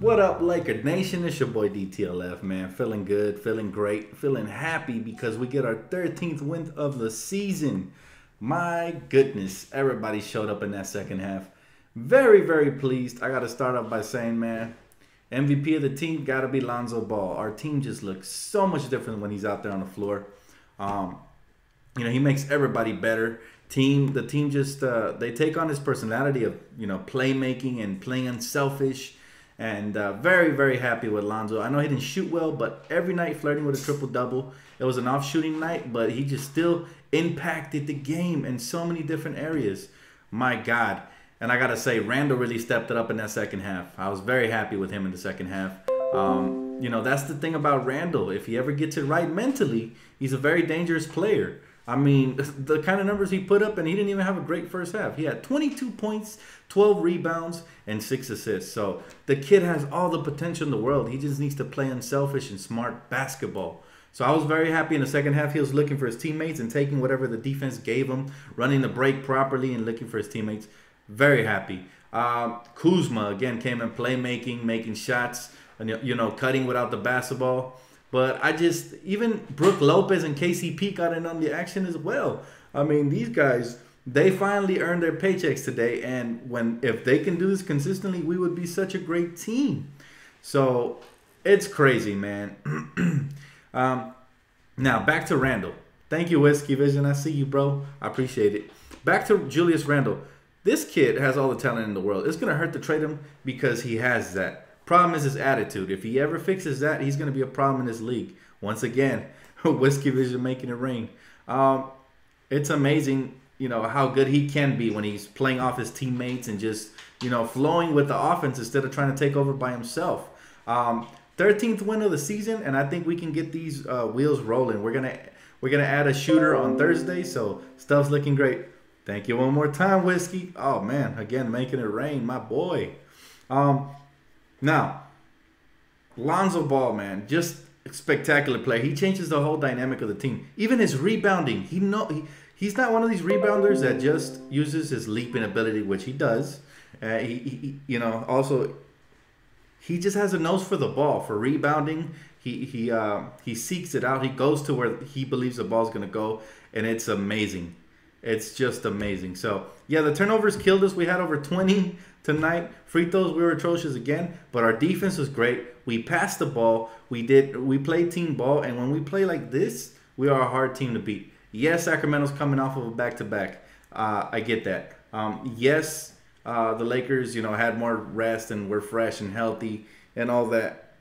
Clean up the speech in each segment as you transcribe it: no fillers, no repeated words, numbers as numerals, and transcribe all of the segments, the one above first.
What up, Laker Nation? It's your boy Dtlf, man. Feeling good, feeling great, feeling happy because we get our 13th win of the season. My goodness, everybody showed up in that second half. Very, very pleased. I got to start off by saying, man, MVP of the team got to be Lonzo Ball. Our team just looks so much different when he's out there on the floor. He makes everybody better. The team just they take on his personality of playmaking and playing unselfish. And very, very happy with Lonzo. I know he didn't shoot well, but every night flirting with a triple-double. It was an off-shooting night, but he just still impacted the game in so many different areas. My God. And I got to say, Randall really stepped it up in that second half. I was very happy with him in the second half. That's the thing about Randall. If he ever gets it right mentally, he's a very dangerous player. I mean, the kind of numbers he put up, and he didn't even have a great first half. He had 22 points, 12 rebounds, and 6 assists. So the kid has all the potential in the world. He just needs to play unselfish and smart basketball. So I was very happy in the second half. He was looking for his teammates and taking whatever the defense gave him, running the break properly and looking for his teammates. Very happy. Kuzma, again, came in playmaking, making shots, and cutting without the basketball. But even Brook Lopez and KCP got in on the action as well. I mean, these guys, they finally earned their paychecks today. And if they can do this consistently, we would be such a great team. So it's crazy, man. Now, back to Randall. Thank you, Whiskey Vision. I see you, bro. I appreciate it. Back to Julius Randle. This kid has all the talent in the world. It's going to hurt to trade him because he has that. Problem is his attitude. If he ever fixes that, he's going to be a problem in this league. Once again, Whiskey Vision making it rain. It's amazing, how good he can be when he's playing off his teammates and just, flowing with the offense instead of trying to take over by himself. 13th win of the season, and I think we can get these wheels rolling. We're gonna add a shooter on Thursday, so stuff's looking great. Thank you one more time, Whiskey. Oh man, again making it rain, my boy. Now, Lonzo Ball, man, just spectacular play. He changes the whole dynamic of the team. Even his rebounding. He's not one of these rebounders that just uses his leaping ability, which he does. He just has a nose for the ball, for rebounding. He seeks it out. He goes to where he believes the ball's going to go, and it's amazing. It's just amazing. So, yeah, the turnovers killed us. We had over 20 tonight. Free throws, we were atrocious again, but our defense was great. We passed the ball. We played team ball, and when we play like this, we are a hard team to beat. Yes, Sacramento's coming off of a back-to-back. I get that. Yes, the Lakers, had more rest and were fresh and healthy and all that,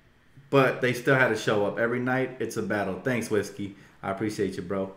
but they still had to show up. Every night, it's a battle. Thanks, Whiskey. I appreciate you, bro.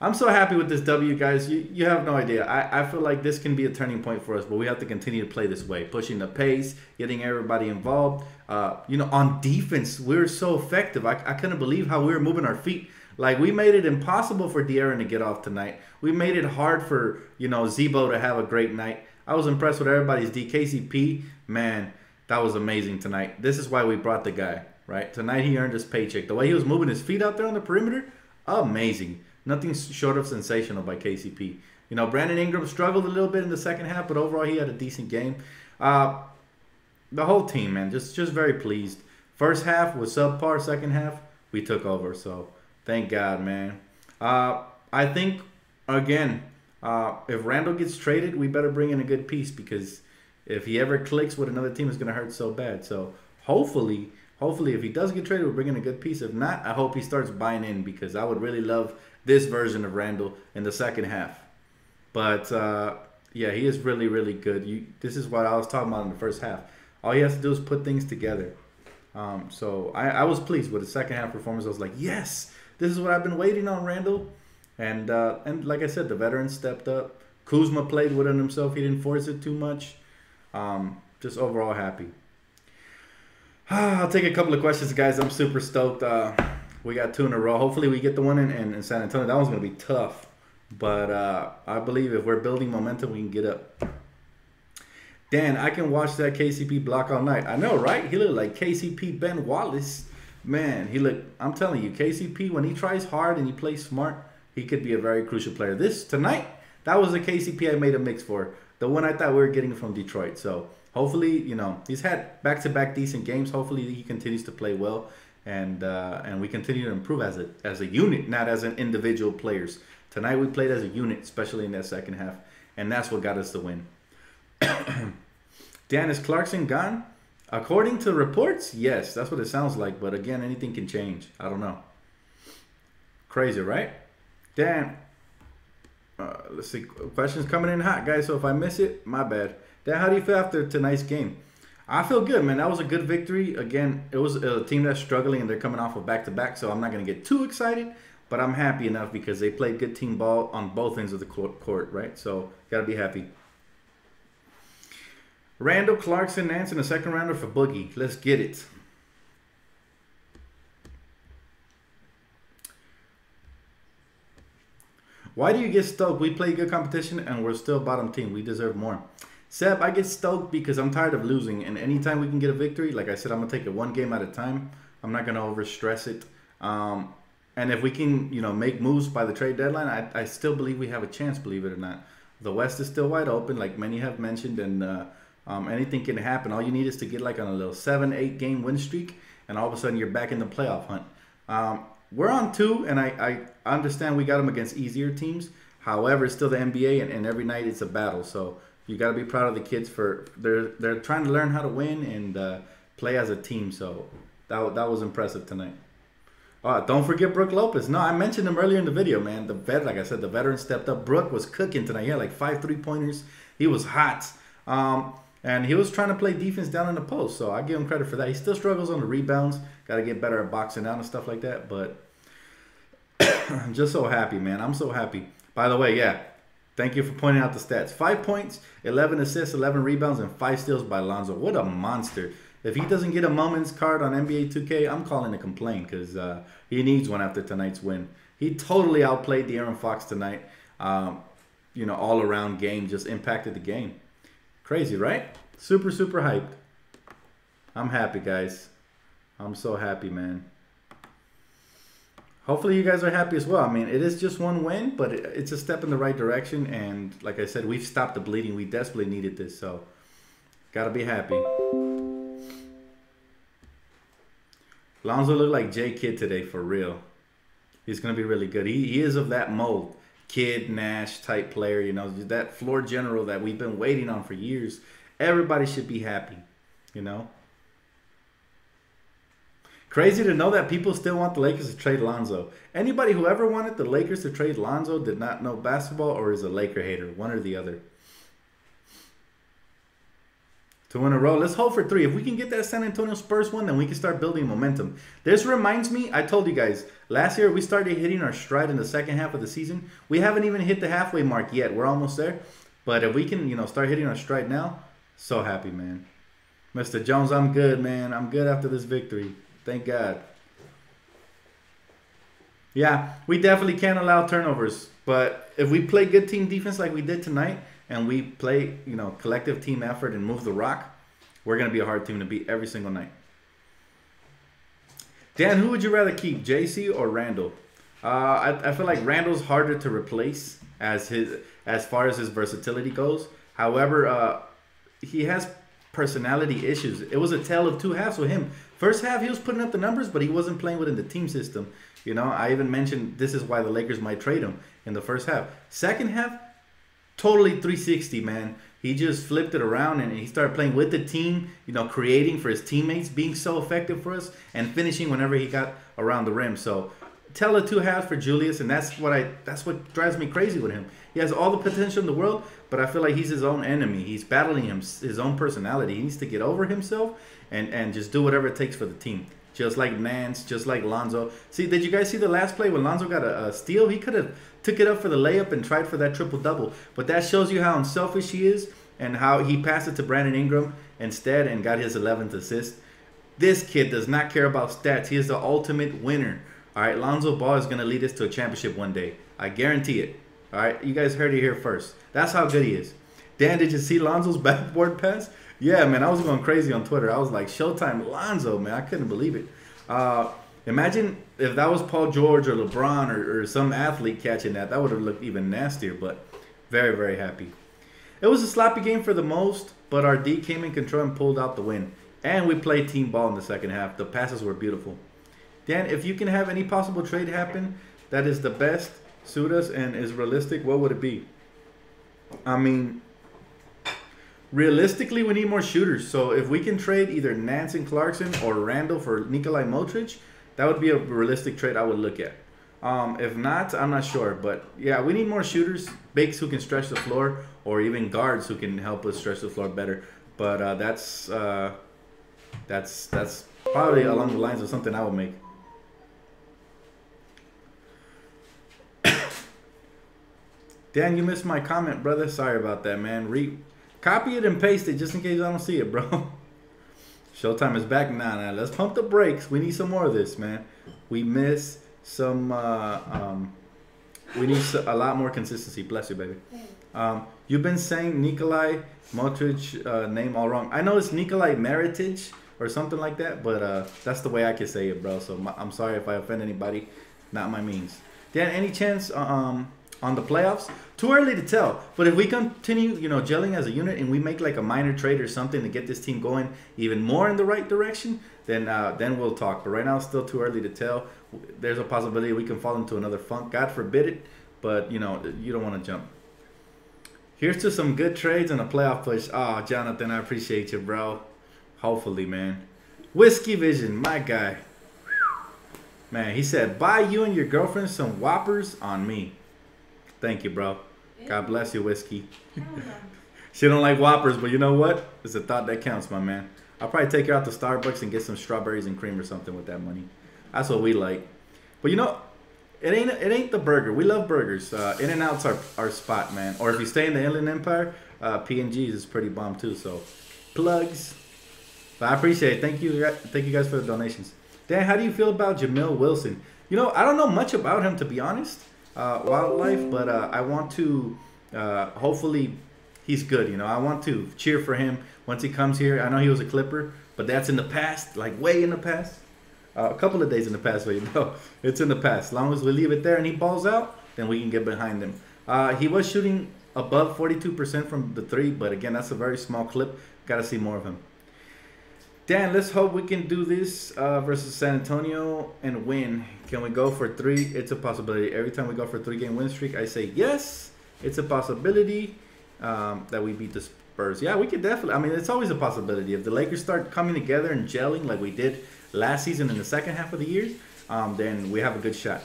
I'm so happy with this W, guys. You have no idea. I feel like this can be a turning point for us, but we have to continue to play this way. Pushing the pace, getting everybody involved. On defense, we were so effective. I couldn't believe how we were moving our feet. Like, we made it impossible for De'Aaron to get off tonight. We made it hard for, Zebo to have a great night. I was impressed with everybody's D. KCP, man, that was amazing tonight. This is why we brought the guy, right? Tonight he earned his paycheck. The way he was moving his feet out there on the perimeter, amazing. Nothing short of sensational by KCP. Brandon Ingram struggled a little bit in the second half, but overall he had a decent game. The whole team, man, just very pleased. First half was subpar. Second half, we took over. So thank God, man. I think, again, if Randall gets traded, we better bring in a good piece because if he ever clicks with another team, it's going to hurt so bad. So hopefully, if he does get traded, we'll bring in a good piece. If not, I hope he starts buying in because I would really love this version of Randall in the second half. But, yeah, he is really, really good. This is what I was talking about in the first half. All he has to do is put things together. So I was pleased with the second half performance. I was like, yes, this is what I've been waiting on, Randall. And like I said, the veterans stepped up. Kuzma played with it himself. He didn't force it too much. Just overall happy. I'll take a couple of questions, guys. I'm super stoked. We got 2 in a row. Hopefully we get the one in San Antonio. That one's going to be tough. But I believe if we're building momentum, we can get up. Dan, I can watch that KCP block all night. I know, right? He looked like KCP Ben Wallace. Man, I'm telling you, KCP, when he tries hard and he plays smart, he could be a very crucial player. Tonight, that was the KCP I made a mix for. The one I thought we were getting from Detroit. So hopefully, you know, he's had back-to-back decent games. Hopefully, he continues to play well, and we continue to improve as a unit, not as an individual players. Tonight we played as a unit, especially in that second half, and that's what got us the win. Dan, is Clarkson gone? According to reports, yes, that's what it sounds like. But again, anything can change. I don't know. Crazy, right? Dan, let's see. Questions coming in hot, guys. So if I miss it, my bad. Dan, how do you feel after tonight's game? I feel good, man. That was a good victory. Again, it was a team that's struggling, and they're coming off of back-to-back, so I'm not going to get too excited. But I'm happy enough because they played good team ball on both ends of the court, right? So, got to be happy. Randall, Clarkson, Nance in the second rounder for Boogie. Let's get it. Why do you get stoked? We play good competition and we're still bottom team. We deserve more. Seb, I get stoked because I'm tired of losing. And anytime we can get a victory, like I said, I'm going to take it one game at a time. I'm not going to overstress it. And if we can, you know, make moves by the trade deadline, I still believe we have a chance, believe it or not. The West is still wide open, like many have mentioned, and anything can happen. All you need is to get like on a little 7-8 game win streak, and all of a sudden you're back in the playoff hunt. We're on 2, and I understand we got them against easier teams. However, it's still the NBA, and every night it's a battle. So you got to be proud of the kids for they're trying to learn how to win and play as a team. So that was impressive tonight. Don't forget Brook Lopez. No, I mentioned him earlier in the video, man. Like I said, the veteran stepped up. Brook was cooking tonight. He had like 5 3-pointers. He was hot. And he was trying to play defense down in the post. So I give him credit for that. He still struggles on the rebounds. Got to get better at boxing out and stuff like that. But I'm just so happy, man. I'm so happy. By the way, yeah, thank you for pointing out the stats. 5 points, 11 assists, 11 rebounds, and 5 steals by Lonzo. What a monster. If he doesn't get a moments card on NBA 2K, I'm calling a complaint because he needs one after tonight's win. He totally outplayed the Aaron Fox tonight. You know, all-around game, just impacted the game. Crazy, right? Super, super hyped. I'm happy, guys. I'm so happy, man. Hopefully you guys are happy as well. I mean, it is just one win, but it's a step in the right direction. And like I said, we've stopped the bleeding. We desperately needed this, so got to be happy. Lonzo looked like J Kidd today, for real. He's going to be really good. He is of that mold. Kidd, Nash type player, you know, that floor general that we've been waiting on for years. Everybody should be happy, you know. Crazy to know that people still want the Lakers to trade Lonzo. Anybody who ever wanted the Lakers to trade Lonzo did not know basketball or is a Laker hater, one or the other. 2 in a row. Let's hope for 3. If we can get that San Antonio Spurs one, then we can start building momentum. This reminds me, I told you guys, last year we started hitting our stride in the second half of the season. We haven't even hit the halfway mark yet. We're almost there. But if we can, you know, start hitting our stride now, so happy, man. Mr. Jones, I'm good, man. I'm good after this victory. Thank God. Yeah, we definitely can't allow turnovers. But if we play good team defense like we did tonight, and we play, you know, collective team effort and move the rock, we're going to be a hard team to beat every single night. Dan, who would you rather keep, JC or Randall? I feel like Randall's harder to replace as far as his versatility goes. However, he has personality issues. It was a tale of 2 halves with him. First half, he was putting up the numbers, but he wasn't playing within the team system. You know, I even mentioned this is why the Lakers might trade him in the first half. Second half, totally 360, man. He just flipped it around and he started playing with the team, you know, creating for his teammates, being so effective for us, and finishing whenever he got around the rim. So, tell the 2 halves for Julius, and that's what drives me crazy with him. He has all the potential in the world, but I feel like he's his own enemy. He's battling his own personality. He needs to get over himself and just do whatever it takes for the team. Just like Nance, just like Lonzo. See, did you guys see the last play when Lonzo got a steal? He could have took it up for the layup and tried for that triple-double. But that shows you how unselfish he is and how he passed it to Brandon Ingram instead and got his 11th assist. This kid does not care about stats. He is the ultimate winner. All right, Lonzo Ball is going to lead us to a championship one day. I guarantee it. All right, you guys heard it here first. That's how good he is. Dan, did you see Lonzo's backboard pass? Yeah, man, I was going crazy on Twitter. I was like, Showtime Lonzo, man. I couldn't believe it. Imagine if that was Paul George or LeBron or some athlete catching that. That would have looked even nastier, but very, very happy. It was a sloppy game for the most, but our D came in control and pulled out the win. And we played team ball in the second half. The passes were beautiful. Dan, if you can have any possible trade happen that is the best, suit us, and is realistic, what would it be? I mean, realistically, we need more shooters. So if we can trade either Nance and Clarkson or Randall for Nikolai Modric, that would be a realistic trade I would look at. If not, I'm not sure. But yeah, we need more shooters, bigs who can stretch the floor, or even guards who can help us stretch the floor better. But that's probably along the lines of something I would make. Dan, you missed my comment, brother. Sorry about that, man. Copy it and paste it just in case I don't see it, bro. Showtime is back. Nah. Let's pump the brakes. We need some more of this, man. We miss some. We need a lot more consistency. Bless you, baby. You've been saying Nikolai Modric name all wrong. I know it's Nikolai Maritic or something like that, but that's the way I can say it, bro. So I'm sorry if I offend anybody. Not my means. Dan, any chance on the playoffs? Too early to tell. But if we continue, gelling as a unit and we make like a minor trade or something to get this team going even more in the right direction, then we'll talk. But right now, it's still too early to tell. There's a possibility we can fall into another funk. God forbid it. But, you don't want to jump. Here's to some good trades and a playoff push. Oh, Jonathan, I appreciate you, bro. Hopefully, man. Whiskey Vision, my guy. Man, he said, buy you and your girlfriend some Whoppers on me. Thank you, bro. God bless you, Whiskey. She don't like Whoppers, but you know what? It's a thought that counts, my man. I'll probably take her out to Starbucks and get some strawberries and cream or something with that money. That's what we like. But it ain't the burger. We love burgers. In-N-Out's our spot, man. Or if you stay in the Inland Empire, P&G's is pretty bomb too. So plugs. But I appreciate it. Thank you guys for the donations. Dan, how do you feel about Jamil Wilson? I don't know much about him, to be honest. Wildlife, but I want to hopefully he's good. I want to cheer for him once he comes here. I know he was a Clipper, but that's in the past, like way in the past. A couple of days in the past, but it's in the past. As long as we leave it there and he balls out, then we can get behind him. He was shooting above 42% from the three, but again, that's a very small clip. Got to see more of him. Dan, let's hope we can do this versus San Antonio and win. Can we go for 3? It's a possibility. Every time we go for a 3-game win streak, I say yes. It's a possibility that we beat the Spurs. Yeah, we could definitely. I mean, it's always a possibility. If the Lakers start coming together and gelling like we did last season in the second half of the year, then we have a good shot.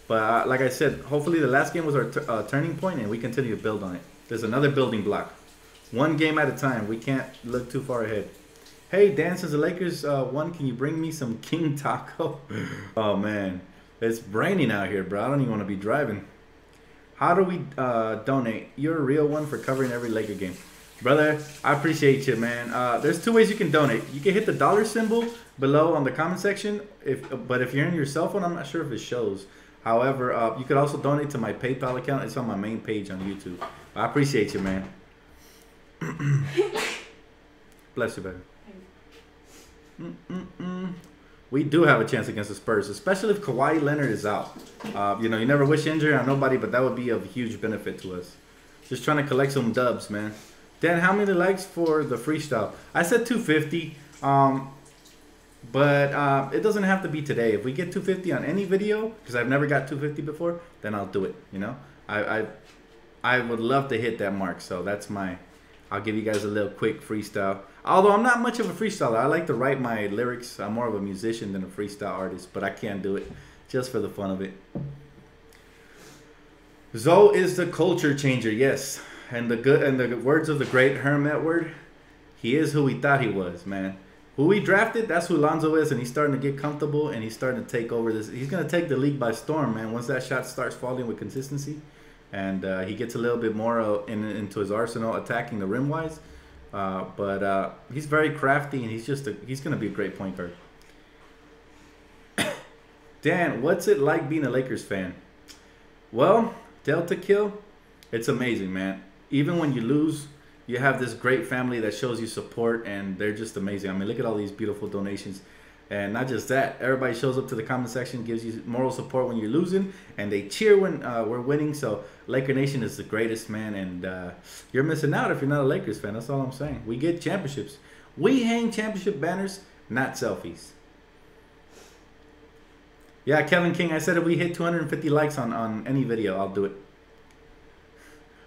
But like I said, hopefully the last game was our turning point, and we continue to build on it. There's another building block. One game at a time. We can't look too far ahead. Hey, Dan, since the Lakers won, can you bring me some King Taco? Oh, man. It's raining out here, bro. I don't even want to be driving. How do we donate? You're a real one for covering every Laker game. Brother, I appreciate you, man. There's 2 ways you can donate. You can hit the dollar symbol below on the comment section. But if you're in your cell phone, I'm not sure if it shows. However, you could also donate to my PayPal account. It's on my main page on YouTube. I appreciate you, man. Bless you, baby. We do have a chance against the Spurs, especially if Kawhi Leonard is out. You never wish injury on nobody, but that would be of huge benefit to us. Just trying to collect some dubs, man. Dan, how many likes for the freestyle? I said 250, but it doesn't have to be today. If we get 250 on any video, because I've never got 250 before, then I'll do it. I would love to hit that mark, so that's I'll give you guys a little quick freestyle. Although I'm not much of a freestyler. I like to write my lyrics. I'm more of a musician than a freestyle artist, but I can't do it just for the fun of it. Zoe is the culture changer, yes. And the words of the great Herm Edward, he is who we thought he was, man. Who we drafted, that's who Lonzo is, and he's starting to get comfortable, and he's starting to take over this. He's going to take the league by storm, man, once that shot starts falling with consistency. And he gets a little bit more into his arsenal, attacking the rim-wise. But he's very crafty, and he's going to be a great point guard. Dan, what's it like being a Lakers fan? Well, Delta Kill, it's amazing, man. Even when you lose, you have this great family that shows you support, and they're just amazing. I mean, look at all these beautiful donations. And not just that, everybody shows up to the comment section, gives you moral support when you're losing, and they cheer when we're winning. So Laker Nation is the greatest, man, and you're missing out if you're not a Lakers fan. That's all I'm saying. We get championships. We hang championship banners, not selfies. Yeah, Kevin King, I said if we hit 250 likes on any video, I'll do it.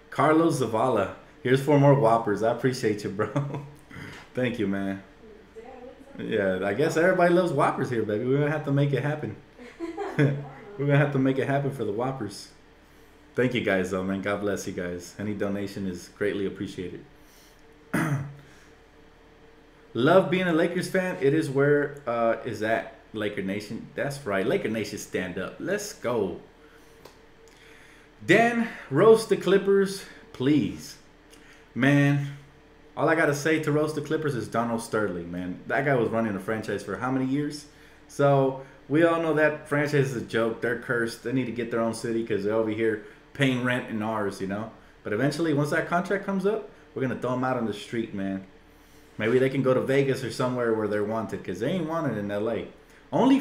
Carlos Zavala, here's 4 more Whoppers. I appreciate you, bro. Thank you, man. Yeah, I guess everybody loves Whoppers here, baby. We're going to have to make it happen. We're going to have to make it happen for the Whoppers. Thank you guys, though, man. God bless you guys. Any donation is greatly appreciated. Love being a Lakers fan. It is where is at Laker Nation. That's right. Laker Nation, stand up. Let's go. Dan, roast the Clippers, please. Man, all I got to say to roast the Clippers is Donald Sterling, man. That guy was running a franchise for how many years? So we all know that franchise is a joke. They're cursed. They need to get their own city because they're over here paying rent in ours, you know. But eventually, once that contract comes up, we're going to throw them out on the street, man. Maybe they can go to Vegas or somewhere where they're wanted because they ain't wanted in L.A. Only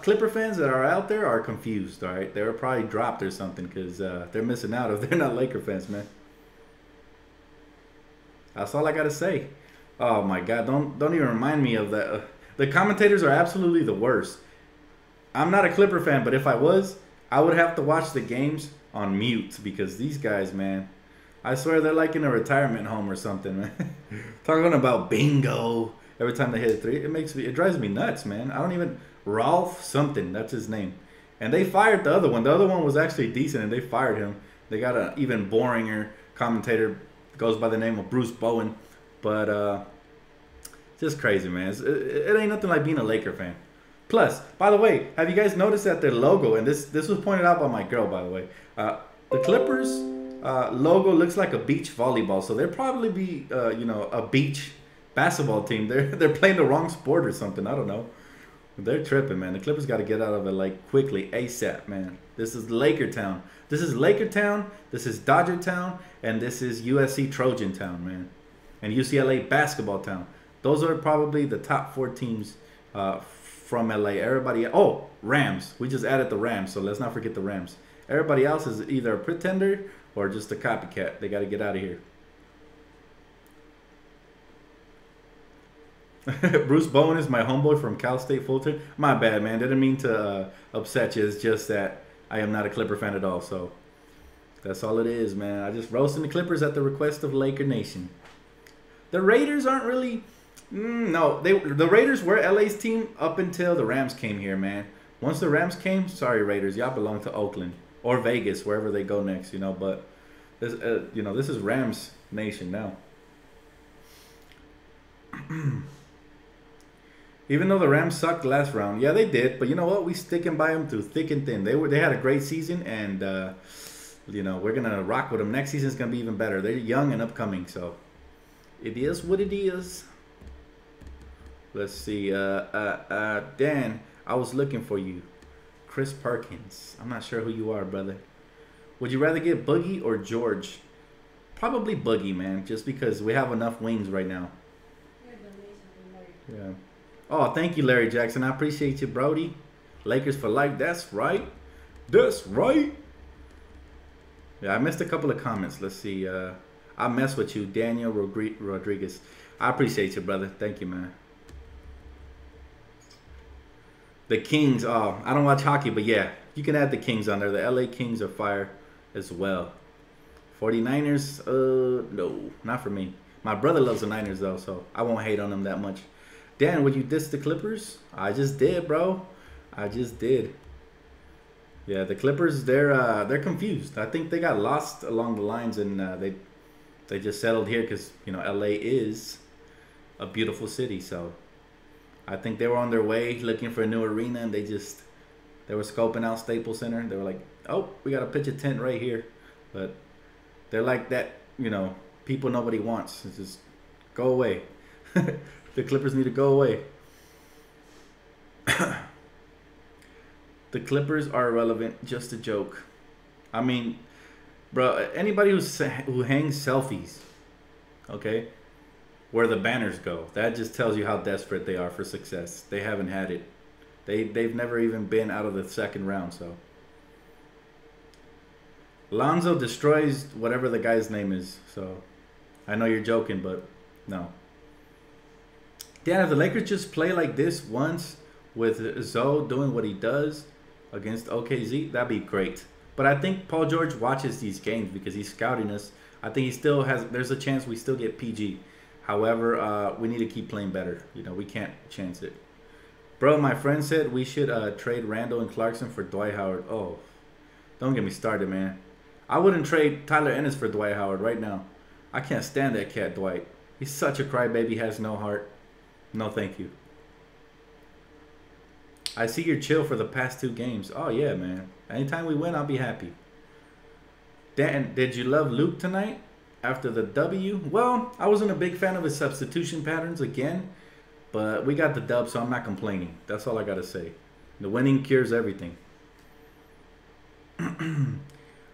Clipper fans that are out there are confused, all right? They were probably dropped or something because they're missing out if they're not Laker fans, man. That's all I got to say. Oh, my God. Don't even remind me of that. The commentators are absolutely the worst. I'm not a Clipper fan, but if I was, I would have to watch the games on mute because these guys, man, I swear they're like in a retirement home or something, man. Talking about bingo every time they hit a three. It drives me nuts, man. I don't even... Ralph something, that's his name. And they fired the other one. The other one was actually decent, and they fired him. They got an even boringer commentator, goes by the name of Bruce Bowen. But just crazy, man. It ain't nothing like being a Laker fan. Plus, by the way, have you guys noticed that their logo, and this was pointed out by my girl, by the way, the Clippers logo looks like a beach volleyball. So they'll probably be, a beach basketball team. They're playing the wrong sport or something. I don't know. They're tripping, man. The Clippers got to get out of it like quickly, ASAP, man. This is Laker Town. This is Laker Town. This is Dodger Town, and this is USC Trojan Town, man. And UCLA Basketball Town. Those are probably the top 4 teams from LA. Everybody, oh, Rams. We just added the Rams, so let's not forget the Rams. Everybody else is either a pretender or just a copycat. They got to get out of here. Bruce Bowen is my homeboy from Cal State Fulton. My bad, man. Didn't mean to upset you. It's just that I am not a Clipper fan at all. So that's all it is, man. I just roasting the Clippers at the request of Laker Nation. The Raiders aren't really... no, the Raiders were LA's team up until the Rams came here, man. Once the Rams came, sorry, Raiders. Y'all belong to Oakland or Vegas, wherever they go next, you know. But, this, this is Rams Nation now. Even though the Rams sucked last round, yeah, they did. But you know what? We sticking by them through thick and thin. They had a great season, and we're gonna rock with them. Next season's gonna be even better. They're young and upcoming, so it is what it is. Let's see. Dan, I was looking for you. Chris Perkins. I'm not sure who you are, brother. Would you rather get Boogie or George? Probably Boogie, man. Just because we have enough wings right now. Yeah. Oh, thank you, Larry Jackson. I appreciate you, Brody. Lakers for life. That's right. That's right. Yeah, I missed a couple of comments. Let's see. I mess with you, Daniel Rodriguez. I appreciate you, brother. Thank you, man. The Kings. Oh, I don't watch hockey, but yeah, you can add the Kings on there. The LA Kings are fire as well. 49ers. No, not for me. My brother loves the Niners, though, so I won't hate on them that much. Dan, would you diss the Clippers? I just did, bro. I just did. Yeah, the Clippers, they're confused. I think they got lost along the lines, and they just settled here because, LA is a beautiful city. So I think they were on their way looking for a new arena, and they were scoping out Staples Center. They were like, oh, we got to pitch a tent right here. But they're like that, people nobody wants. It's just go away. The Clippers need to go away. The Clippers are irrelevant. Just a joke. I mean, bro, anybody who hangs selfies, okay? where the banners go. That just tells you how desperate they are for success. They haven't had it. They've never even been out of the second round. So Lonzo destroys whatever the guy's name is. So I know you're joking, but no. Yeah, if the Lakers just play like this once with Zoe doing what he does against OKZ, that'd be great. But I think Paul George watches these games because he's scouting us. I think he still has. There's a chance we still get PG. However, we need to keep playing better. You know, we can't chance it. Bro, my friend said we should trade Randall and Clarkson for Dwight Howard. Oh, don't get me started, man. I wouldn't trade Tyler Ennis for Dwight Howard right now. I can't stand that cat, Dwight. He's such a crybaby, has no heart. No, thank you. I see you're chill for the past 2 games. Oh, yeah, man. Anytime we win, I'll be happy. Dan, did you love Luke tonight after the W? Well, I wasn't a big fan of his substitution patterns again, but we got the dub, so I'm not complaining. That's all I got to say. The winning cures everything.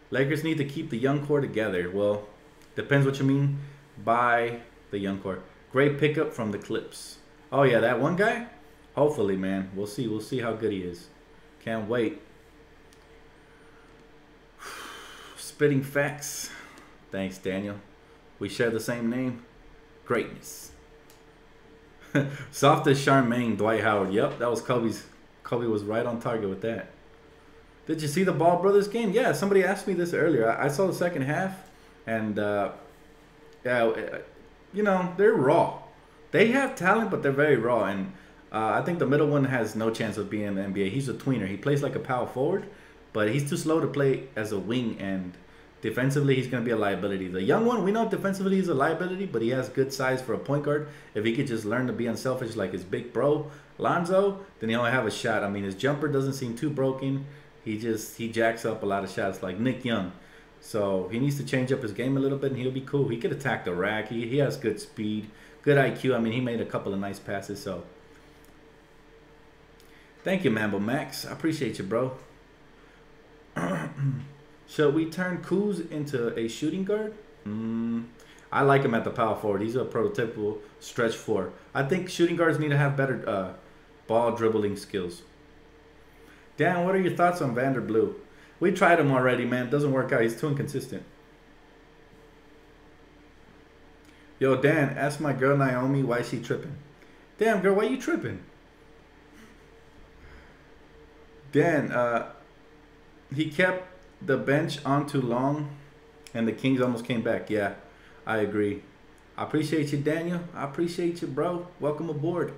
Lakers need to keep the young core together. Well, depends what you mean by the young core. Great pickup from the Clips. Oh, yeah, that one guy? Hopefully, man. We'll see. We'll see how good he is. Can't wait. Spitting facts. Thanks, Daniel. We share the same name. Greatness. Soft as Charmaine, Dwight Howard. Yep, that was Kobe's. Kobe was right on target with that. Did you see the Ball Brothers game? Yeah, somebody asked me this earlier. I saw the second half, and yeah, you know, they're raw. They have talent, but they're very raw. And I think the middle one has no chance of being in the NBA. He's a tweener. He plays like a power forward, but he's too slow to play as a wing. And defensively, he's going to be a liability. The young one, we know defensively he's a liability, but he has good size for a point guard. If he could just learn to be unselfish like his big bro, Lonzo, then he'll have a shot. I mean, his jumper doesn't seem too broken. He jacks up a lot of shots like Nick Young. So he needs to change up his game a little bit, and he'll be cool. He could attack the rack. He has good speed, good IQ. I mean, he made a couple of nice passes. So thank you, Mambo Max. I appreciate you, bro. Should we turn Kuz into a shooting guard? I like him at the power forward. He's a prototypical stretch 4. I think shooting guards need to have better ball dribbling skills. Dan, what are your thoughts on Vanderblue? We tried him already, man. Doesn't work out. He's too inconsistent. Yo, Dan, ask my girl Naomi why she tripping. Damn, girl, why you tripping? Dan, he kept the bench on too long, and the Kings almost came back. Yeah, I agree. I appreciate you, Daniel. I appreciate you, bro. Welcome aboard.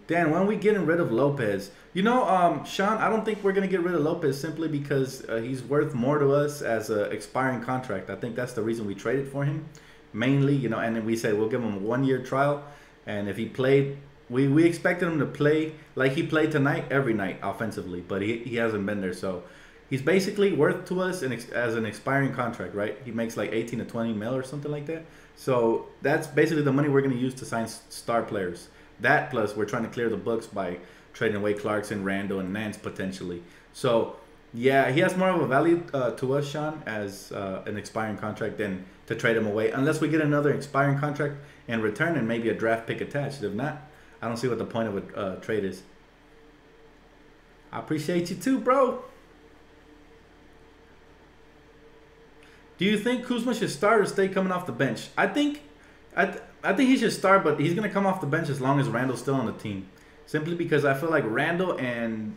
Dan, when are we getting rid of Lopez? You know, Sean, I don't think we're going to get rid of Lopez simply because he's worth more to us as an expiring contract. I think that's the reason we traded for him. Mainly, you know, and then we said we'll give him a 1-year trial. And if he played, we expected him to play like he played tonight every night offensively. But he hasn't been there. So he's basically worth to us as an expiring contract, right? He makes like 18 to 20 mil or something like that. So that's basically the money we're going to use to sign star players. That plus we're trying to clear the books by trading away Clarkson, Randall, and Nance potentially. So, yeah, he has more of a value to us, Sean, as an expiring contract than to trade him away. Unless we get another expiring contract in return and maybe a draft pick attached. If not, I don't see what the point of a trade is. I appreciate you too, bro. Do you think Kuzma should start or stay coming off the bench? I think he should start, but he's going to come off the bench as long as Randall's still on the team. Simply because I feel like Randall and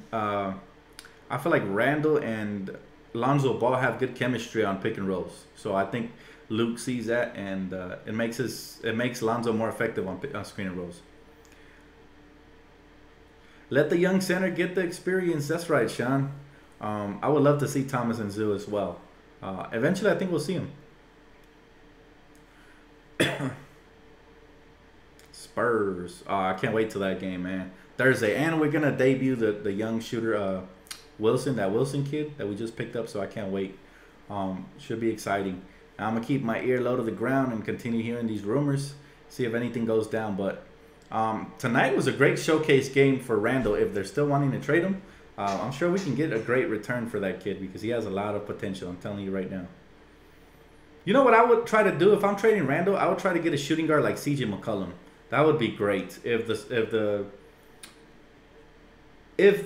Lonzo Ball have good chemistry on pick and rolls. So I think Luke sees that, and it makes Lonzo more effective on screen and rolls. Let the young center get the experience. That's right, Sean. I would love to see Thomas and Zoo as well. Eventually, I think we'll see him. Spurs. I can't wait till that game, man. Thursday. And we're going to debut the young shooter, Wilson, that Wilson kid that we just picked up. So I can't wait. Should be exciting. I'm going to keep my ear low to the ground and continue hearing these rumors. See if anything goes down. But tonight was a great showcase game for Randall. If they're still wanting to trade him, I'm sure we can get a great return for that kid because he has a lot of potential. I'm telling you right now. You know what I would try to do if I'm trading Randall? I would try to get a shooting guard like CJ McCollum. That would be great if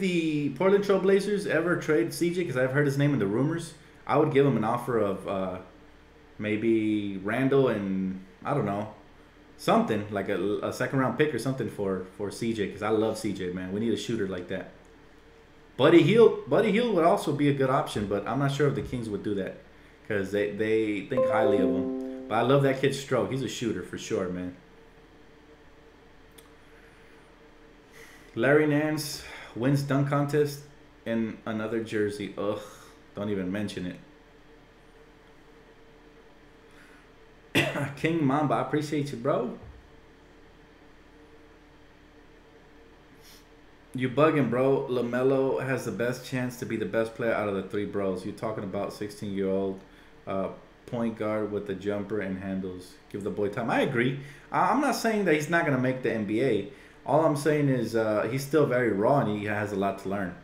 the Portland Trail Blazers ever trade CJ, because I've heard his name in the rumors. I would give him an offer of maybe Randall and I don't know, something like a second round pick or something for CJ, because I love CJ, man. We need a shooter like that. Buddy Hield would also be a good option, but I'm not sure if the Kings would do that because they think highly of him. But I love that kid's stroke. He's a shooter for sure, man. Larry Nance wins dunk contest in another jersey. Ugh, don't even mention it. King Mamba, I appreciate you, bro. You bugging, bro. LaMelo has the best chance to be the best player out of the three bros. You're talking about 16-year-old point guard with the jumper and handles. Give the boy time. I agree. I'm not saying that he's not going to make the NBA. All I'm saying is he's still very raw and he has a lot to learn.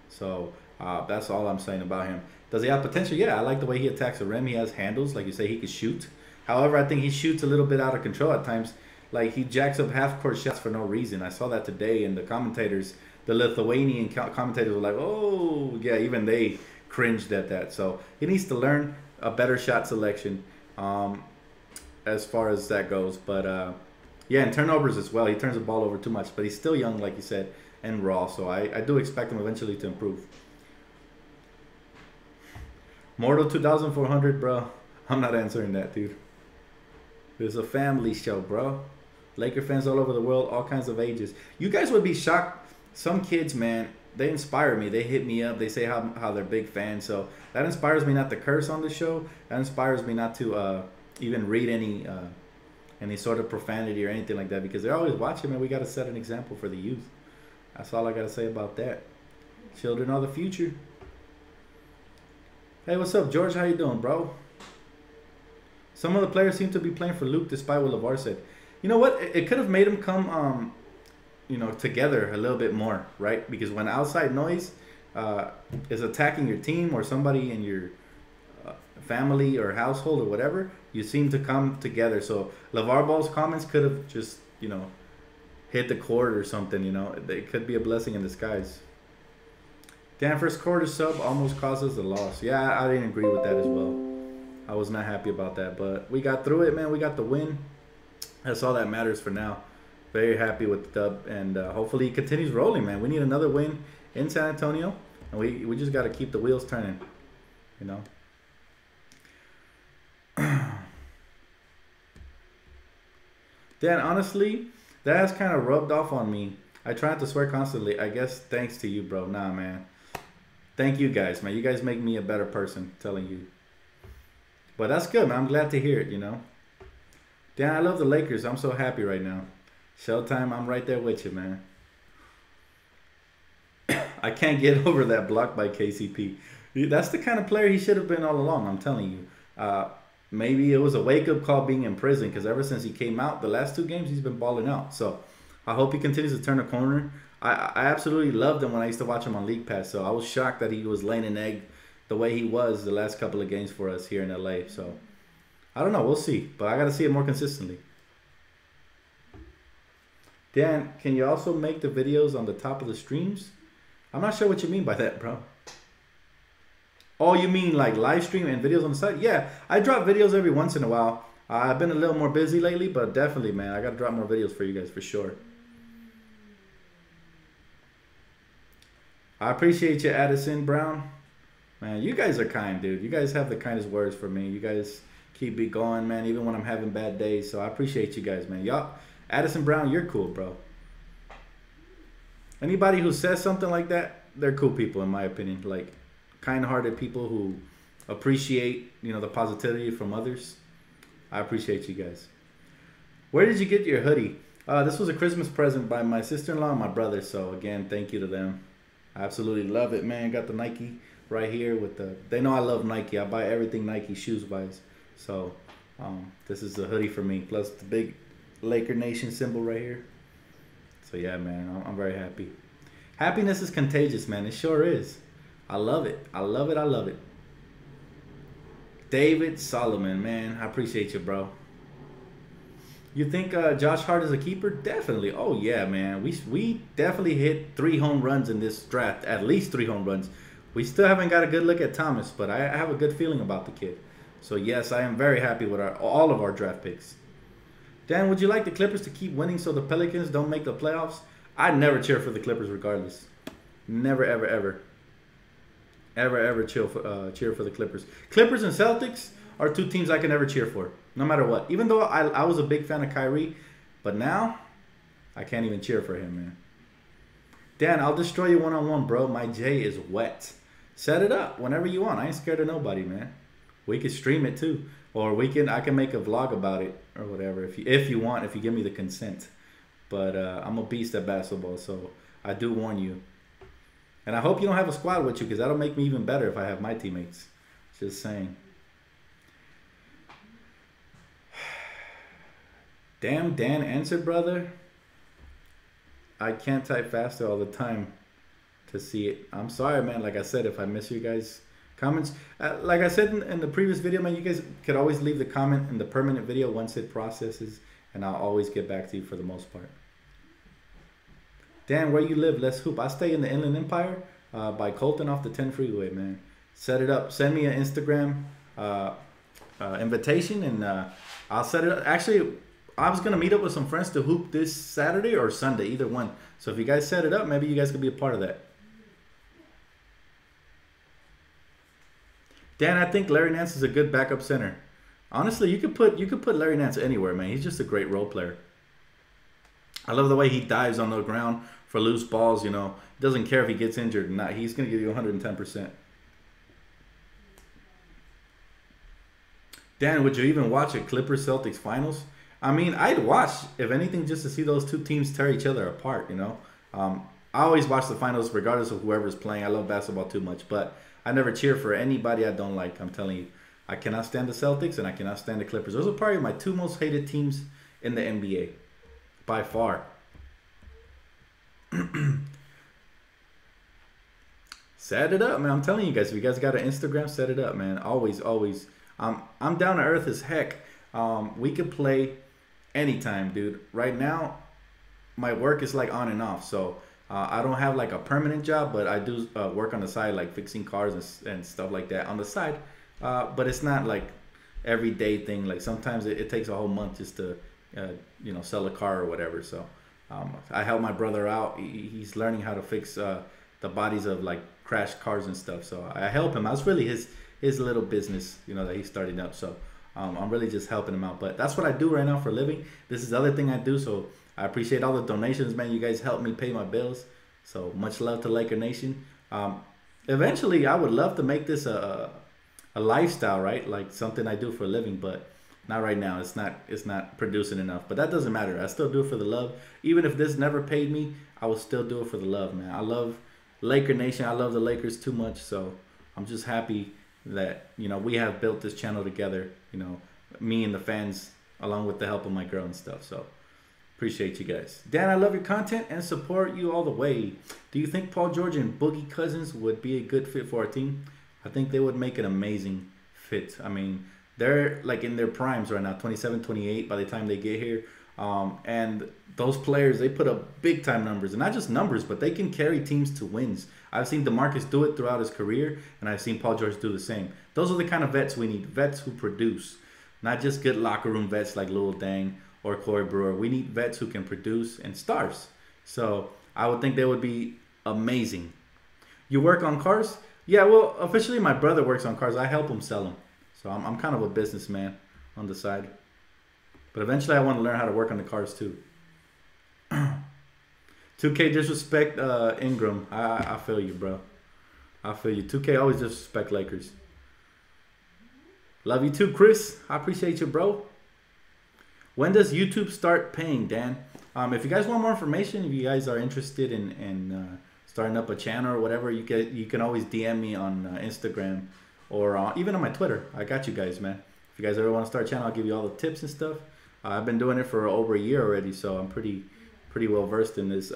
So that's all I'm saying about him. Does he have potential? Yeah, I like the way he attacks the rim. He has handles. Like you say, he can shoot. However, I think he shoots a little bit out of control at times. Like, he jacks up half-court shots for no reason. I saw that today, and the commentators, the Lithuanian commentators were like, oh, yeah, even they cringed at that. So he needs to learn a better shot selection as far as that goes. But, yeah, and turnovers as well. He turns the ball over too much. But he's still young, like you said, and raw. So I do expect him eventually to improve. Mortal 2,400, bro. I'm not answering that, dude. It's a family show, bro. Laker fans all over the world, all kinds of ages. You guys would be shocked. Some kids, man, they inspire me. They hit me up. They say how they're big fans. So that inspires me not to curse on the show. That inspires me not to even read any sort of profanity or anything like that, because they're always watching, man. We got to set an example for the youth. That's all I got to say about that. Children are the future. Hey, what's up, George? How you doing, bro? Some of the players seem to be playing for Luke, despite what LeVar said. You know what? It could have made them come, together a little bit more, right? Because when outside noise is attacking your team or somebody in your family or household or whatever, you seem to come together. So LeVar Ball's comments could have just, hit the chord or something. It could be a blessing in disguise. Damn, first quarter sub almost caused us a loss. Yeah, I didn't agree with that as well. I was not happy about that, but we got through it, man. We got the win. That's all that matters for now. Very happy with the dub, and hopefully he continues rolling, man. We need another win in San Antonio, and we just got to keep the wheels turning, Dan, honestly, that has kind of rubbed off on me. I try not to swear constantly. I guess thanks to you, bro. Nah, man. Thank you guys, man. You guys make me a better person, telling you. But that's good, man. I'm glad to hear it, Dan, I love the Lakers. I'm so happy right now. Showtime, I'm right there with you, man. I can't get over that block by KCP. That's the kind of player he should have been all along, I'm telling you. Maybe it was a wake-up call being in prison, because ever since he came out, the last 2 games, he's been balling out. So I hope he continues to turn the corner. I absolutely loved him when I used to watch him on League Pass. So I was shocked that he was laying an egg the way he was the last couple of games for us here in LA. So I don't know. We'll see. But I got to see it more consistently. Dan, can you also make the videos on the top of the streams? I'm not sure what you mean by that, bro. Oh, you mean like live stream and videos on the side? Yeah, I drop videos every once in a while. I've been a little more busy lately, but definitely, man, I got to drop more videos for you guys for sure. I appreciate you, Addison Brown. Man, you guys are kind, dude. You guys have the kindest words for me. You guys keep me going, man, even when I'm having bad days. So I appreciate you guys, man. Y'all, Addison Brown, you're cool, bro. Anybody who says something like that, they're cool people, in my opinion. Like, kind-hearted people who appreciate, the positivity from others. I appreciate you guys. Where did you get your hoodie? This was a Christmas present by my sister-in-law and my brother. So, again, thank you to them. I absolutely love it, man. Got the Nike right here with the, they know I love Nike. I buy everything Nike shoes wise. So this is a hoodie for me, plus the big Laker Nation symbol right here. So yeah, man, I'm very happy. Happiness is contagious, man. It sure is. I love it. I love it. I love it. David Solomon, man, I appreciate you, bro. You think Josh Hart is a keeper? Definitely. Oh yeah, man. We definitely hit 3 home runs in this draft. At least 3 home runs. We still haven't got a good look at Thomas, but I have a good feeling about the kid. So yes, I am very happy with all of our draft picks. Dan, would you like the Clippers to keep winning so the Pelicans don't make the playoffs? I'd never cheer for the Clippers regardless. Never, ever, ever. Ever cheer for the Clippers. Clippers and Celtics are 2 teams I can never cheer for, no matter what. Even though I was a big fan of Kyrie, but now I can't even cheer for him, man. Dan, I'll destroy you one-on-one, bro. My J is wet. Set it up whenever you want. I ain't scared of nobody, man. We can stream it too, or I can make a vlog about it or whatever if you want, if you give me the consent. But I'm a beast at basketball, so I do warn you. And I hope you don't have a squad with you, because that'll make me even better if I have my teammates. Just saying. Damn, Dan answered, brother. I can't type faster all the time to see it. I'm sorry, man. Like I said, if I miss you guys' comments. Like I said in the previous video, man, you guys could always leave the comment in the permanent video once it processes, and I'll always get back to you for the most part. Dan, where you live? Let's hoop. I stay in the Inland Empire by Colton off the 10 freeway, man. Set it up. Send me an Instagram invitation, and I'll set it up. Actually, I was going to meet up with some friends to hoop this Saturday or Sunday, either one. So if you guys set it up, maybe you guys could be a part of that. Dan, I think Larry Nance is a good backup center. Honestly, you could put Larry Nance anywhere, man. He's just a great role player. I love the way he dives on the ground for loose balls, you know. Doesn't care if he gets injured or not. He's going to give you 110%. Dan, would you even watch a Clippers-Celtics finals? I mean, I'd watch, if anything, just to see those 2 teams tear each other apart, you know. I always watch the finals regardless of whoever's playing. I love basketball too much, but I never cheer for anybody I don't like. I'm telling you, I cannot stand the Celtics and I cannot stand the Clippers. Those are probably my 2 most hated teams in the NBA, by far. Set it up, man. I'm telling you guys, if you guys got an Instagram, set it up, man. Always. I'm down to earth as heck. We could play anytime, dude. Right now, my work is like on and off, so I don't have like a permanent job, but I do work on the side, like fixing cars and stuff like that on the side. But it's not like everyday thing. Like sometimes it takes a whole month just to you know, sell a car or whatever. So I help my brother out. He's learning how to fix the bodies of like crashed cars and stuff. So I help him. That's really his little business, you know, that he's starting up. So I'm really just helping him out. But that's what I do right now for a living. This is the other thing I do. So I appreciate all the donations, man. You guys help me pay my bills. So much love to Laker Nation. Eventually, I would love to make this a lifestyle, right? Like something I do for a living, but not right now. It's not producing enough. But that doesn't matter. I still do it for the love. Even if this never paid me, I will still do it for the love, man. I love Laker Nation. I love the Lakers too much. So I'm just happy that, you know, we have built this channel together, you know, me and the fans, along with the help of my girl and stuff. So appreciate you guys. Dan, I love your content and support you all the way. Do you think Paul George and Boogie Cousins would be a good fit for our team? I think they would make an amazing fit. I mean, they're like in their primes right now, 27, 28 by the time they get here. And those players, they put up big time numbers, and not just numbers, but they can carry teams to wins. I've seen DeMarcus do it throughout his career, and I've seen Paul George do the same. Those are the kind of vets we need, vets who produce, not just good locker room vets like Lil Dang or Corey Brewer. We need vets who can produce and stars. So I would think they would be amazing. You work on cars? Yeah, well, officially my brother works on cars. I help him sell them. So I'm kind of a businessman on the side. But eventually I want to learn how to work on the cars too. 2K disrespect Ingram. I feel you, bro. I feel you. 2K always disrespect Lakers. Love you too, Chris. I appreciate you, bro. When does YouTube start paying, Dan? If you guys want more information, if you guys are interested in starting up a channel or whatever, you can always DM me on Instagram or even on my Twitter. I got you guys, man. If you guys ever want to start a channel, I'll give you all the tips and stuff. I've been doing it for over a year already, so I'm pretty well versed in this.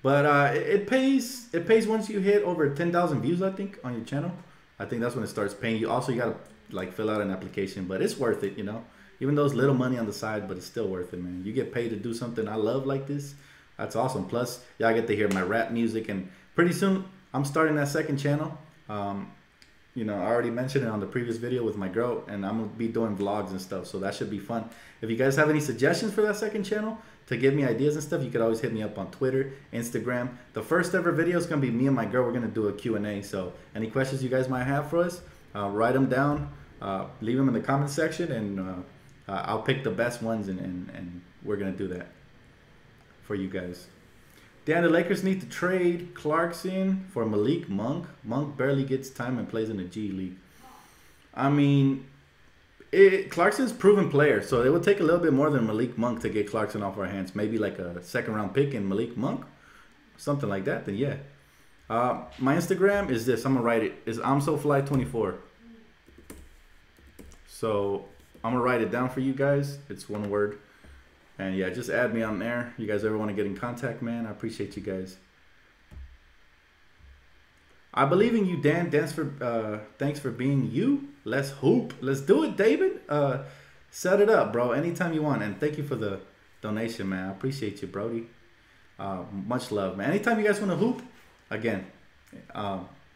But it pays once you hit over 10,000 views, I think, on your channel. I think that's when it starts paying you. Also, you gotta like fill out an application, but it's worth it, you know. Even though it's little money on the side, but it's still worth it, man. You get paid to do something I love like this. That's awesome. Plus, y'all get to hear my rap music, and pretty soon I'm starting that second channel. You know, I already mentioned it on the previous video with my girl, and I'm gonna be doing vlogs and stuff, so that should be fun. If you guys have any suggestions for that second channel to give me ideas and stuff, you could always hit me up on Twitter, Instagram. The first ever video is gonna be me and my girl. We're gonna do a Q&A. So any questions you guys might have for us, write them down, leave them in the comment section, and I'll pick the best ones, and we're gonna do that for you guys. Dan, the Lakers need to trade Clarkson for Malik Monk. Monk barely gets time and plays in the G League. I mean, Clarkson's proven player, so it would take a little bit more than Malik Monk to get Clarkson off our hands. Maybe like a second-round pick in Malik Monk, something like that. Then yeah. My Instagram is this. I'm gonna write it. Is I'mSoFly24. So I'm gonna write it down for you guys. It's one word. And yeah, just add me on there. You guys ever want to get in contact, man? I appreciate you guys. I believe in you, Dan. Thanks for being you. Let's hoop. Let's do it, David. Set it up, bro. Anytime you want. And thank you for the donation, man. I appreciate you, Brody. Much love, man. Anytime you guys want to hoop, again,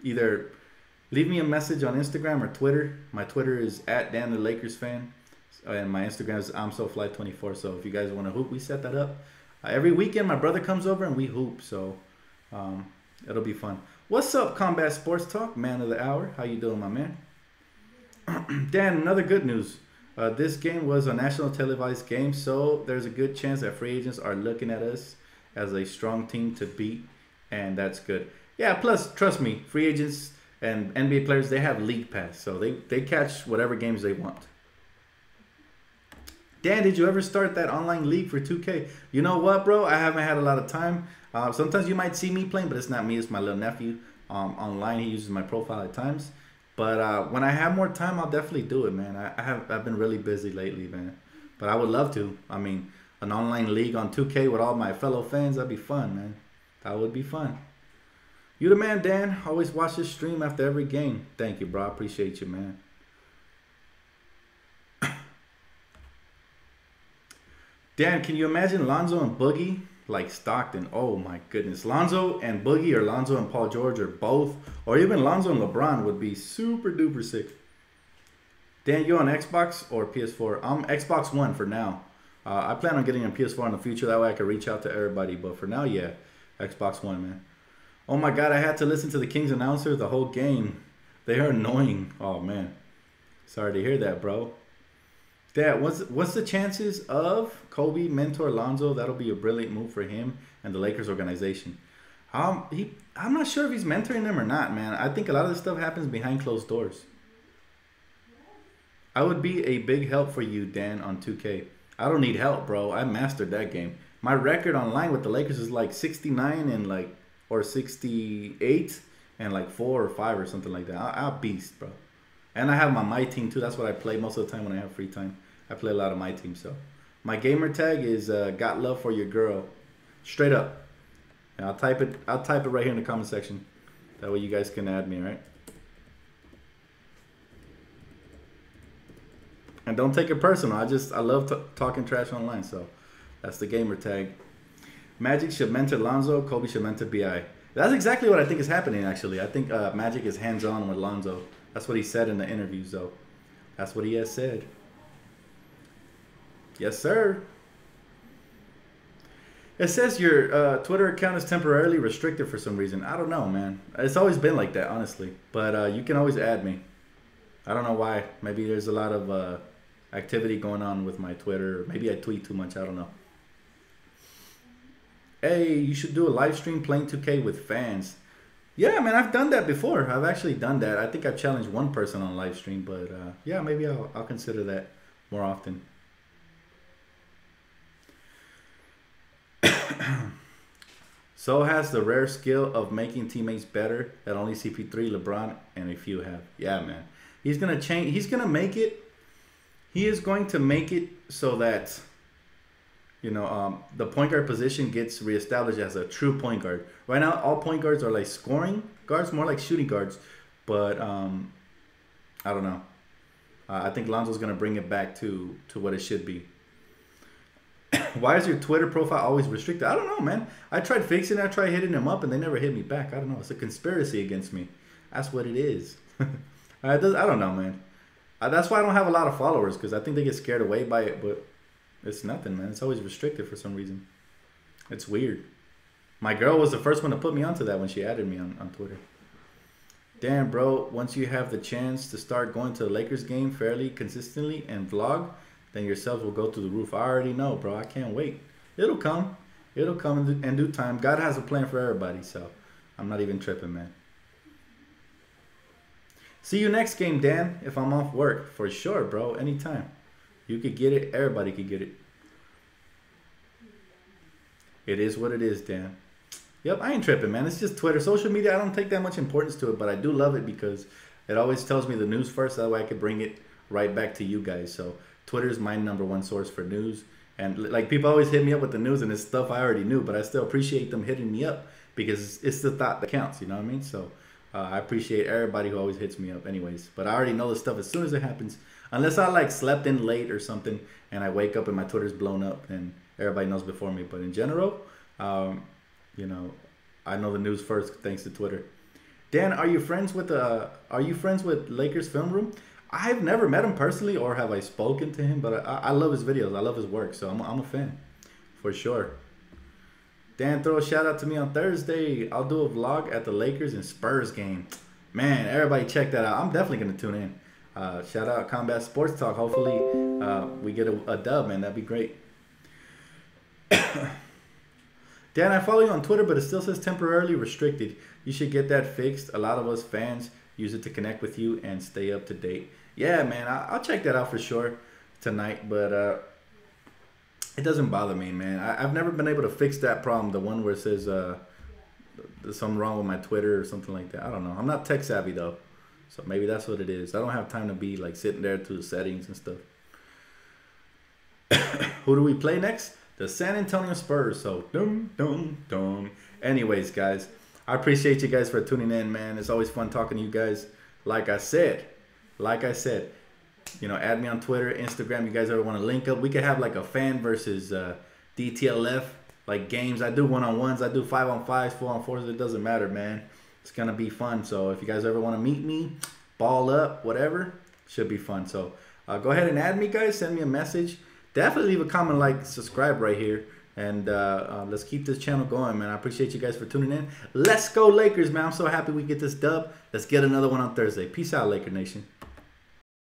either leave me a message on Instagram or Twitter. My Twitter is @DanTheLakersFan. And my Instagram is I'mSoFly24. So if you guys want to hoop, we set that up. Every weekend, my brother comes over and we hoop. So it'll be fun. What's up, Combat Sports Talk, man of the hour? How you doing, my man? Dan, another good news. This game was a national televised game, so there's a good chance that free agents are looking at us as a strong team to beat, and that's good. Yeah, plus, trust me, free agents and NBA players, they have league pass, so they catch whatever games they want. Dan, did you ever start that online league for 2K? You know what, bro? I haven't had a lot of time. Sometimes you might see me playing, but it's not me. It's my little nephew. Online, he uses my profile at times. But when I have more time, I'll definitely do it, man. I've been really busy lately, man. But I would love to. I mean, an online league on 2K with all my fellow fans, that'd be fun, man. That would be fun. You the man, Dan. Always watch this stream after every game. Thank you, bro. I appreciate you, man. Dan, can you imagine Lonzo and Boogie like Stockton? Oh my goodness. Lonzo and Boogie, or Lonzo and Paul George, or both, or even Lonzo and LeBron would be super duper sick. Dan, you on Xbox or PS4? I'm Xbox One for now. I plan on getting a PS4 in the future. That way I can reach out to everybody. But for now, yeah, Xbox One, man. Oh my God, I had to listen to the Kings announcer the whole game. They are annoying. Oh man, sorry to hear that, bro. Dad, what's the chances of Kobe mentor Lonzo? That'll be a brilliant move for him and the Lakers organization. I'm not sure if he's mentoring them or not, man. I think a lot of this stuff happens behind closed doors. I would be a big help for you, Dan, on 2K. I don't need help, bro. I mastered that game. My record online with the Lakers is like 69 and like, or 68 and like 4 or 5 or something like that. I'll beast, bro. And I have my team too. That's what I play most of the time when I have free time. I play a lot of my team. So my gamer tag is got love for your girl. Straight up. And I'll type it right here in the comment section. That way you guys can add me, right? And don't take it personal. I love talking trash online. So that's the gamer tag. Magic should mentor Lonzo. Kobe should mentor BI. That's exactly what I think is happening, actually. I think Magic is hands-on with Lonzo. That's what he said in the interviews, though. That's what he has said. Yes, sir. It says your Twitter account is temporarily restricted for some reason. I don't know, man. It's always been like that, honestly. But you can always add me. I don't know why. Maybe there's a lot of activity going on with my Twitter. Maybe I tweet too much. I don't know. Hey, you should do a live stream playing 2K with fans. Yeah, man, I've done that before. I've actually done that. I think I've challenged one person on live stream, but yeah, maybe I'll consider that more often. So has the rare skill of making teammates better that only CP3, LeBron, and a few have. Yeah, man. He's going to change. He's going to make it. He is going to make it so that, you know, the point guard position gets reestablished as a true point guard. Right now, all point guards are like scoring guards, more like shooting guards. But I don't know. I think Lonzo's gonna bring it back to what it should be. Why is your Twitter profile always restricted? I don't know, man. I tried fixing it. I tried hitting them up, and they never hit me back. I don't know. It's a conspiracy against me. That's what it is. I don't know, man. That's why I don't have a lot of followers, because I think they get scared away by it. But it's nothing, man. It's always restricted for some reason. It's weird. My girl was the first one to put me onto that when she added me on Twitter. Damn, bro. Once you have the chance to start going to the Lakers game fairly consistently and vlog, then your subs will go through the roof. I already know, bro. I can't wait. It'll come. It'll come in due time. God has a plan for everybody, so I'm not even tripping, man. See you next game, Dan, if I'm off work. For sure, bro. Anytime. You could get it. Everybody could get it. It is what it is, Dan. Yep, I ain't tripping, man. It's just Twitter. Social media, I don't take that much importance to it, but I do love it because it always tells me the news first. That way I could bring it right back to you guys. So Twitter is my #1 source for news. And like people always hit me up with the news and it's stuff I already knew, but I still appreciate them hitting me up because it's the thought that counts, you know what I mean? So I appreciate everybody who always hits me up anyways. But I already know the stuff as soon as it happens. Unless I like slept in late or something and I wake up and my Twitter's blown up, and everybody knows before me. But in general, you know, I know the news first thanks to Twitter. Dan, are you friends with Lakers Film Room? I've never met him personally or have I spoken to him, but I love his videos. I love his work, so I'm a fan for sure. Dan, throw a shout out to me on Thursday. I'll do a vlog at the Lakers and Spurs game. Man, everybody check that out. I'm definitely gonna tune in. Shout out Combat Sports Talk. Hopefully we get a dub, man. That'd be great. Dan, I follow you on Twitter, but it still says temporarily restricted. You should get that fixed. A lot of us fans use it to connect with you and stay up to date. Yeah, man, I'll check that out for sure tonight, but it doesn't bother me, man. I've never been able to fix that problem, the one where it says there's something wrong with my Twitter or something like that. I don't know. I'm not tech savvy, though, so maybe that's what it is. I don't have time to be like sitting there to the settings and stuff. Who do we play next? The San Antonio Spurs. So, anyways, guys, I appreciate you guys for tuning in, man. It's always fun talking to you guys. Like I said, you know, add me on Twitter, Instagram. You guys ever want to link up? We could have like a fan versus Dtlf like games. I do 1-on-1s. I do 5-on-5s, 4-on-4s. It doesn't matter, man. It's gonna be fun. So if you guys ever want to meet me, ball up, whatever, should be fun. So go ahead and add me, guys. Send me a message. Definitely leave a comment, like, subscribe right here. And let's keep this channel going, man. I appreciate you guys for tuning in. Let's go Lakers, man. I'm so happy we get this dub. Let's get another one on Thursday. Peace out, Laker Nation.